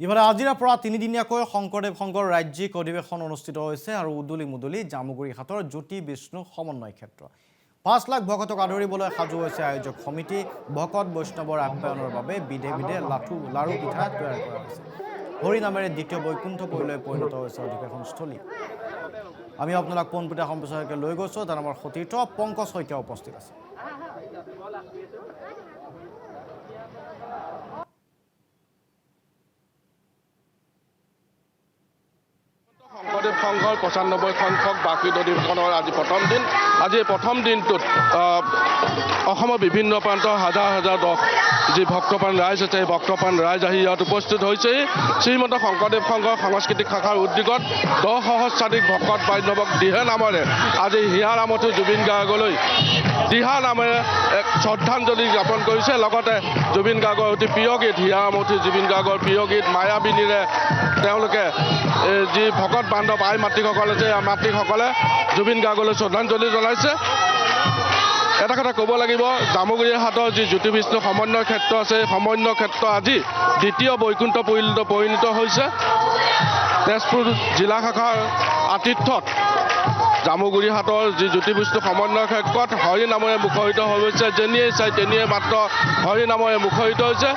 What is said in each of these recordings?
ইফালে আজিৰ পৰা তিনিদিনীয়াকৈ শংকৰদেৱ সংঘৰ ৰাজ্যিক অধিৱেশন অনুষ্ঠিত হৈছে আৰু উদুলি মুদুলি জামুগুৰি হাটৰ জ্যোতি বিষ্ণু সমন্বয় ক্ষেত্ৰ ৫ লাখ ভকতক আদৰিবলৈ সাজু হৈছে আয়োজক সমিতি ভকত বৈষ্ণৱৰ আপ্যায়নৰ বাবে বিধে বিধে লাৰু পিঠা তৈয়াৰ কৰা হৈছে হৰি নামেৰে দ্বিতীয় বৈকুণ্ঠপুৰীলৈ পৰিণত হৈছে অধিৱেশনস্থলী আমি আপোনালোক পোনপটীয়া সম্প্ৰচাৰকে লৈ গৈছো তাৰ আমাৰ সতীৰ্থ পংকজ শইকীয়া উপস্থিত আছে শংকৰদেৱ সংঘৰ ৯৫ সংখ্যক বাৰ্ষিক অধিৱেশনৰ আজি প্ৰথম দিন আজি প্ৰথম দিনটোত অসমৰ বিভিন্ন প্ৰান্তৰ হাজাৰ হাজাৰ যি ভক্তপ্ৰাণ ৰাইজ আছে এই ভক্তপ্ৰাণ ৰাইজ আহি ইয়াত উপস্থিত হৈছে শ্ৰীমন্ত শংকৰদেৱ সংঘৰ সাংস্কৃতিক শাখাৰ উদ্যোগত ১০ সহস্ৰাধিক ভকত বৈষ্ণৱক দিহা নামেৰে আজি হিয়াৰ আমঠু জুবিন গাৰ্গলৈ দিহা নামেৰে এক শ্ৰদ্ধাঞ্জলি জ্ঞাপন কৰিছে লগতে জুবিন গাৰ্গৰ অতি প্ৰিয় গীত হিয়াৰ আমঠু জুবিন গাৰ্গৰ প্ৰিয় গীত মায়াবিনীৰে তেওঁলোকে যি ভকত বান্ধৱ আই মাতৃসকলে যে মাতৃসকলে জুবিন গাৰ্গলৈ শ্ৰদ্ধাঞ্জলি জনাইছে এটা কথা ক'ব লাগিব জামুগুৰি হাটৰ যি জ্যোতি বিষ্ণু সমন্বয় ক্ষেত্ৰ আছে সমন্বয় ক্ষেত্ৰ আজি দ্বিতীয় বৈকুণ্ঠপুৰীলৈ পৰিণত হৈছে তেজপুৰ জিলা শাখাৰ আতিথ্যত জামুগুৰি হাটৰ যি জ্যোতি বিষ্ণু সমন্বয় ক্ষেত্ৰত হৰি নামেৰে মুখৰিত হৈ গৈছে যেনিয়ে চাই তেনিয়ে মাত্ৰ হৰি নামেৰে মুখৰিত হৈছে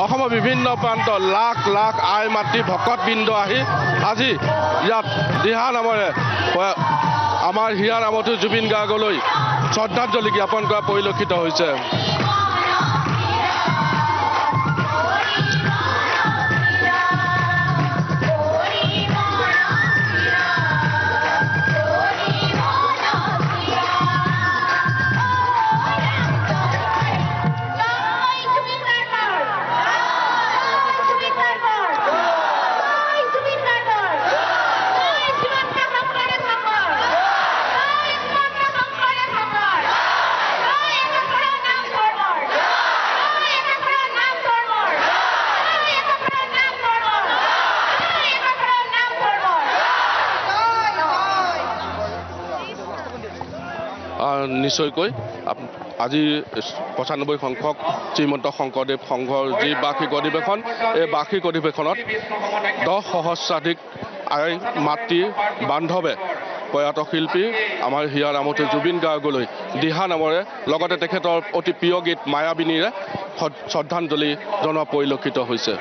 অসমৰ বিভিন্ন প্ৰান্তৰ লাখ লাখ আই মাতৃ ভকতবৃন্দ আহি আজি ইয়াত দিহা নামেৰে আমাৰ হিয়াৰ আমঠু জুবিন গাৰ্গলৈ শ্ৰদ্ধাঞ্জলি জ্ঞাপন কৰা পৰিলক্ষিত হৈছে নিশ্চয়কৈ আজি ৯৫ সংখ্যক শ্ৰীমন্ত শংকৰদেৱ সংঘৰ যি বাৰ্ষিক অধিৱেশন এই বাৰ্ষিক অধিৱেশনত ১০ সহস্ৰাধিক আই মাতৃ বান্ধৱে প্ৰয়াত শিল্পী আমাৰ হিয়াৰ আমঠু জুবিন গাৰ্গলৈ দিহা নামেৰে লগতে তেখেতৰ অতি প্ৰিয় গীত মায়াবিনীৰে শ্ৰদ্ধাঞ্জলি জনোৱা পৰিলক্ষিত হৈছে